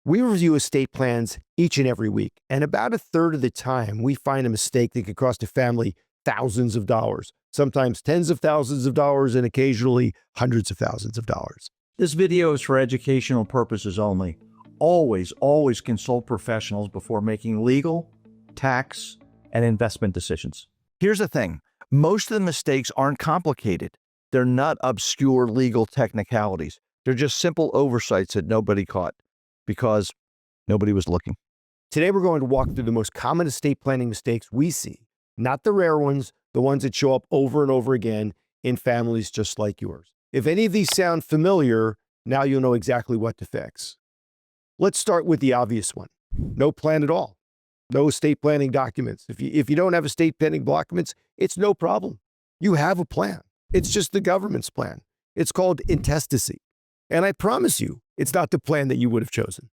We review estate plans each and every week, and about a third of the time, we find a mistake that could cost a family thousands of dollars, sometimes tens of thousands of dollars, and occasionally hundreds of thousands of dollars. This video is for educational purposes only. Always consult professionals before making legal, tax, and investment decisions. Here's the thing. Most of the mistakes aren't complicated. They're not obscure legal technicalities. They're just simple oversights that nobody caught because nobody was looking. Today, we're going to walk through the most common estate planning mistakes we see, not the rare ones, the ones that show up over and over again in families just like yours. If any of these sound familiar, now you'll know exactly what to fix. Let's start with the obvious one. No plan at all. No estate planning documents. If you don't have estate planning documents, it's no problem. You have a plan. It's just the government's plan. It's called intestacy. And I promise you, it's not the plan that you would have chosen.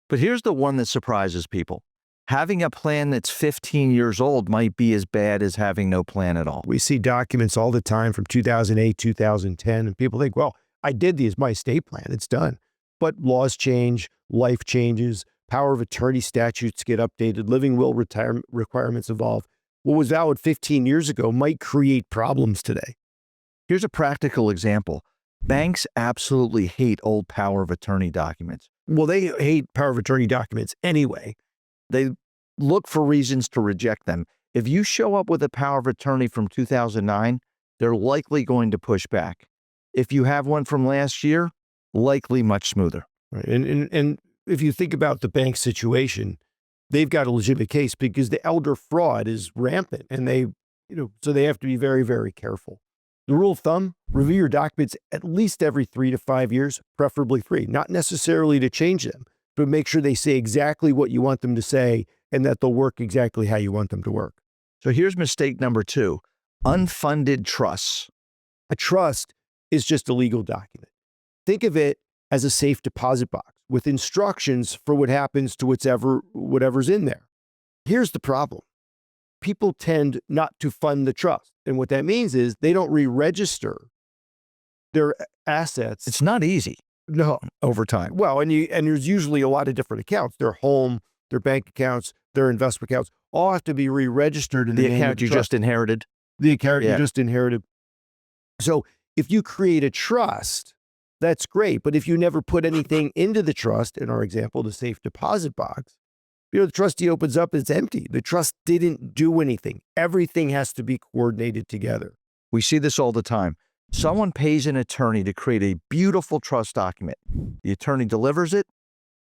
But here's the one that surprises people. Having a plan that's 15 years old might be as bad as having no plan at all. We see documents all the time from 2008, 2010, and people think, well, I did these, my estate plan, it's done. But laws change, life changes, power of attorney statutes get updated, living will retirement requirements evolve. What was valid 15 years ago might create problems today. Here's a practical example. Banks absolutely hate old power of attorney documents. Well, they hate power of attorney documents anyway. They look for reasons to reject them. If you show up with a power of attorney from 2009, they're likely going to push back. If you have one from last year, likely much smoother. Right. And if you think about the bank situation, they've got a legitimate case because the elder fraud is rampant, and so they have to be very, very careful. The rule of thumb, review your documents at least every 3 to 5 years, preferably 3, not necessarily to change them, but make sure they say exactly what you want them to say and that they'll work exactly how you want them to work. So here's mistake number 2, unfunded trusts. A trust is just a legal document. Think of it as a safe deposit box with instructions for what happens to whatever's in there. Here's the problem. People tend not to fund the trust. And what that means is they don't re-register their assets. It's not easy. No. Over time. Well, and there's usually a lot of different accounts. Their home, their bank accounts, their investment accounts, all have to be re-registered in the name account of the you trust. just inherited. The account you just inherited. So if you create a trust, that's great. But if you never put anything into the trust, in our example, the safe deposit box, the trustee opens up, it's empty. The trust didn't do anything. Everything has to be coordinated together. We see this all the time. Someone pays an attorney to create a beautiful trust document. The attorney delivers it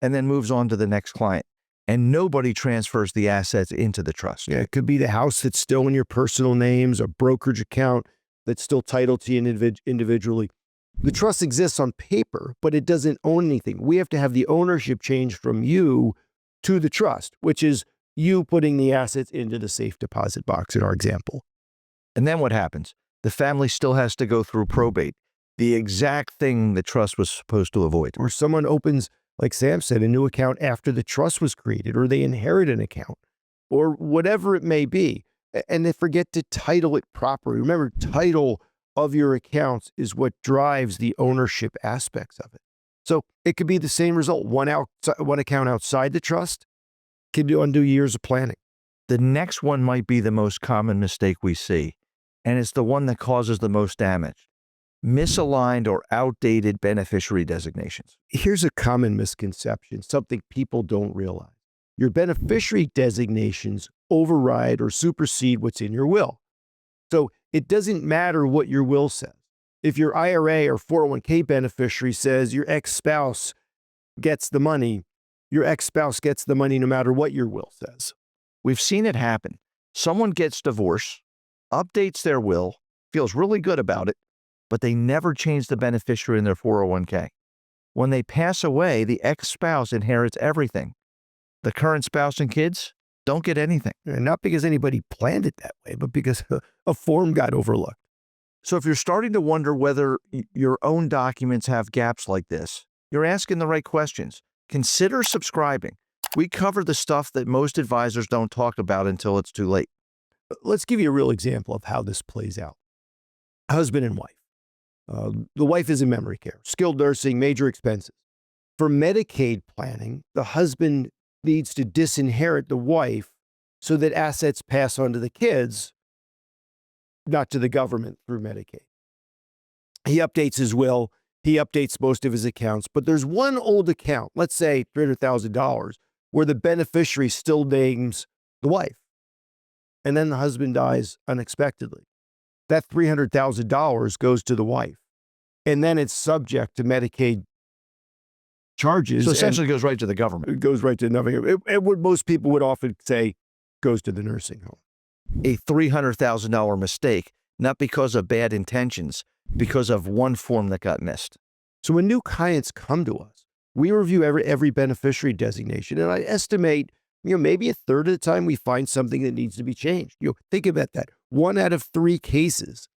and then moves on to the next client. And nobody transfers the assets into the trust. Yeah, it could be the house that's still in your personal names, a brokerage account that's still titled to you individually. The trust exists on paper, but it doesn't own anything. We have to have the ownership change from you to the trust, which is you putting the assets into the safe deposit box in our example. And then what happens? The family still has to go through probate, the exact thing the trust was supposed to avoid. Or someone opens, like Sam said, a new account after the trust was created, or they inherit an account, or whatever it may be, and they forget to title it properly. Remember, title of your accounts is what drives the ownership aspects of it. So it could be the same result. One account outside the trust can undo years of planning. The next one might be the most common mistake we see, and it's the one that causes the most damage. Misaligned or outdated beneficiary designations. Here's a common misconception, something people don't realize. Your beneficiary designations override or supersede what's in your will. So it doesn't matter what your will says. If your IRA or 401k beneficiary says your ex-spouse gets the money, your ex-spouse gets the money no matter what your will says. We've seen it happen. Someone gets divorced, updates their will, feels really good about it, but they never change the beneficiary in their 401k. When they pass away, the ex-spouse inherits everything. The current spouse and kids don't get anything. And not because anybody planned it that way, but because a form got overlooked. So if you're starting to wonder whether your own documents have gaps like this, you're asking the right questions. Consider subscribing. We cover the stuff that most advisors don't talk about until it's too late. Let's give you a real example of how this plays out. Husband and wife. The wife is in memory care, skilled nursing, major expenses. For Medicaid planning, the husband needs to disinherit the wife so that assets pass on to the kids, not to the government through Medicaid. He updates his will. He updates most of his accounts. But there's one old account, let's say $300,000, where the beneficiary still names the wife. And then the husband dies unexpectedly. That $300,000 goes to the wife. And then it's subject to Medicaid charges. So essentially it goes right to the government. It goes right to nothing. It what most people would often say goes to the nursing home. A $300,000 mistake, not because of bad intentions, because of one form that got missed. So when new clients come to us, we review every beneficiary designation, and I estimate, maybe a third of the time we find something that needs to be changed. Think about that. 1 out of 3 cases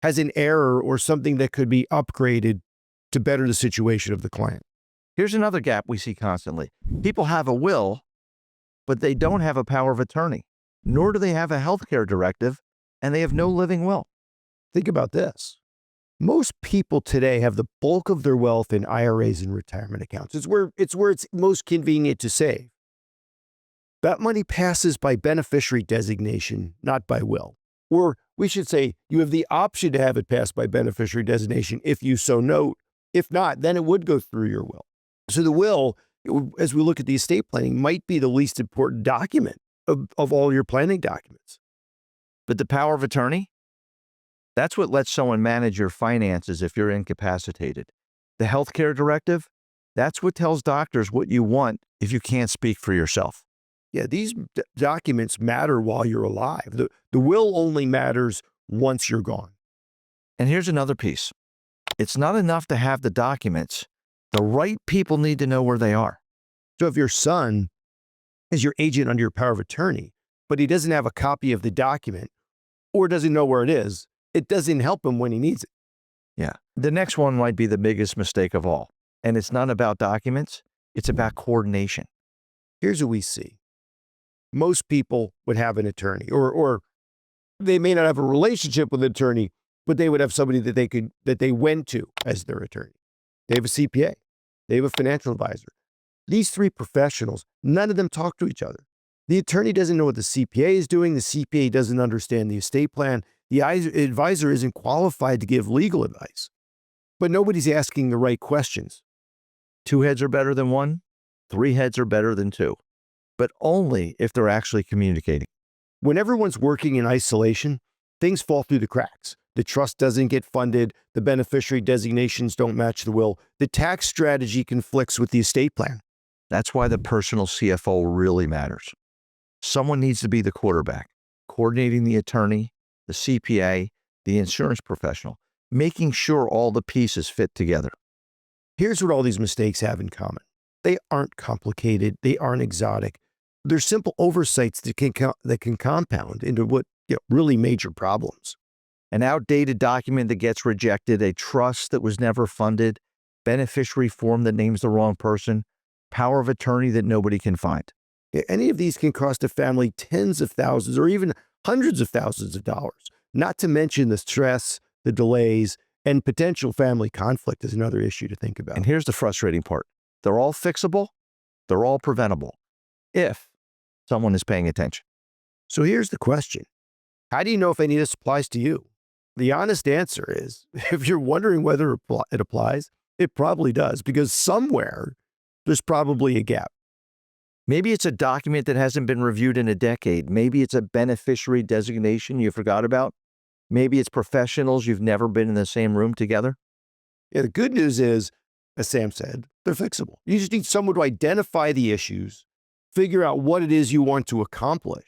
has an error or something that could be upgraded to better the situation of the client. Here's another gap we see constantly. People have a will, but they don't have a power of attorney, nor do they have a healthcare directive, and they have no living will. Think about this. Most people today have the bulk of their wealth in IRAs and retirement accounts. It's where it's most convenient to save. That money passes by beneficiary designation, not by will. Or we should say you have the option to have it pass by beneficiary designation if you so note. If not, then it would go through your will. So the will, as we look at the estate planning, might be the least important document of all your planning documents. But the power of attorney? That's what lets someone manage your finances if you're incapacitated. The healthcare directive? That's what tells doctors what you want if you can't speak for yourself. Yeah, these documents matter while you're alive. The will only matters once you're gone. And here's another piece. It's not enough to have the documents. The right people need to know where they are. So if your son is your agent under your power of attorney, but he doesn't have a copy of the document or doesn't know where it is, it doesn't help him when he needs it. Yeah. The next one might be the biggest mistake of all. And it's not about documents. It's about coordination. Here's what we see. Most people would have an attorney, or they may not have a relationship with an attorney, but they would have somebody that they went to as their attorney. They have a CPA. They have a financial advisor. These 3 professionals, none of them talk to each other. The attorney doesn't know what the CPA is doing. The CPA doesn't understand the estate plan. The advisor isn't qualified to give legal advice. But nobody's asking the right questions. 2 heads are better than 1. 3 heads are better than 2. But only if they're actually communicating. When everyone's working in isolation, things fall through the cracks. The trust doesn't get funded. The beneficiary designations don't match the will. The tax strategy conflicts with the estate plan. That's why the personal CFO really matters. Someone needs to be the quarterback, coordinating the attorney, the CPA, the insurance professional, making sure all the pieces fit together. Here's what all these mistakes have in common. They aren't complicated. They aren't exotic. They're simple oversights that can compound into what really major problems. An outdated document that gets rejected, a trust that was never funded, beneficiary form that names the wrong person, power of attorney that nobody can find. Any of these can cost a family tens of thousands or even hundreds of thousands of dollars, not to mention the stress, the delays, and potential family conflict is another issue to think about. And here's the frustrating part. They're all fixable. They're all preventable if someone is paying attention. So here's the question. How do you know if any of this applies to you? The honest answer is, if you're wondering whether it applies, it probably does, because somewhere there's probably a gap. Maybe it's a document that hasn't been reviewed in a decade. Maybe it's a beneficiary designation you forgot about. Maybe it's professionals you've never been in the same room together. Yeah, the good news is, as Sam said, they're fixable. You just need someone to identify the issues, figure out what it is you want to accomplish,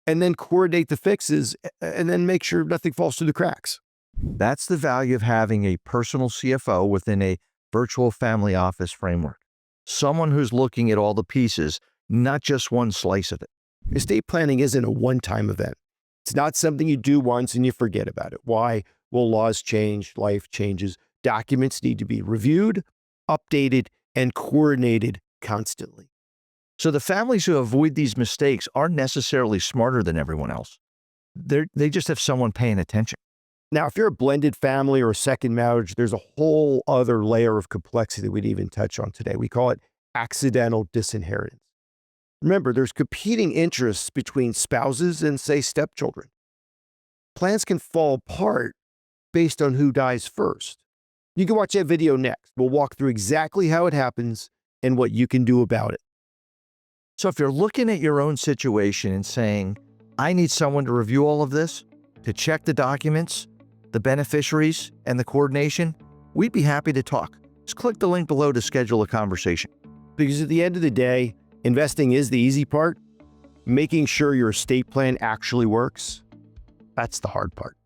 and then coordinate the fixes, and then make sure nothing falls through the cracks. That's the value of having a personal CFO within a virtual family office framework. Someone who's looking at all the pieces, not just one slice of it. Estate planning isn't a one-time event. It's not something you do once and you forget about it. Why? Well, laws change, life changes. Documents need to be reviewed, updated, and coordinated constantly. So the families who avoid these mistakes aren't necessarily smarter than everyone else. They just have someone paying attention. Now, if you're a blended family or a second marriage, there's a whole other layer of complexity that we'd even touch on today. We call it accidental disinheritance. Remember, there's competing interests between spouses and, say, stepchildren. Plans can fall apart based on who dies first. You can watch that video next. We'll walk through exactly how it happens and what you can do about it. So if you're looking at your own situation and saying, I need someone to review all of this, to check the documents, the beneficiaries, and the coordination, we'd be happy to talk. Just click the link below to schedule a conversation. Because at the end of the day, investing is the easy part. Making sure your estate plan actually works, that's the hard part.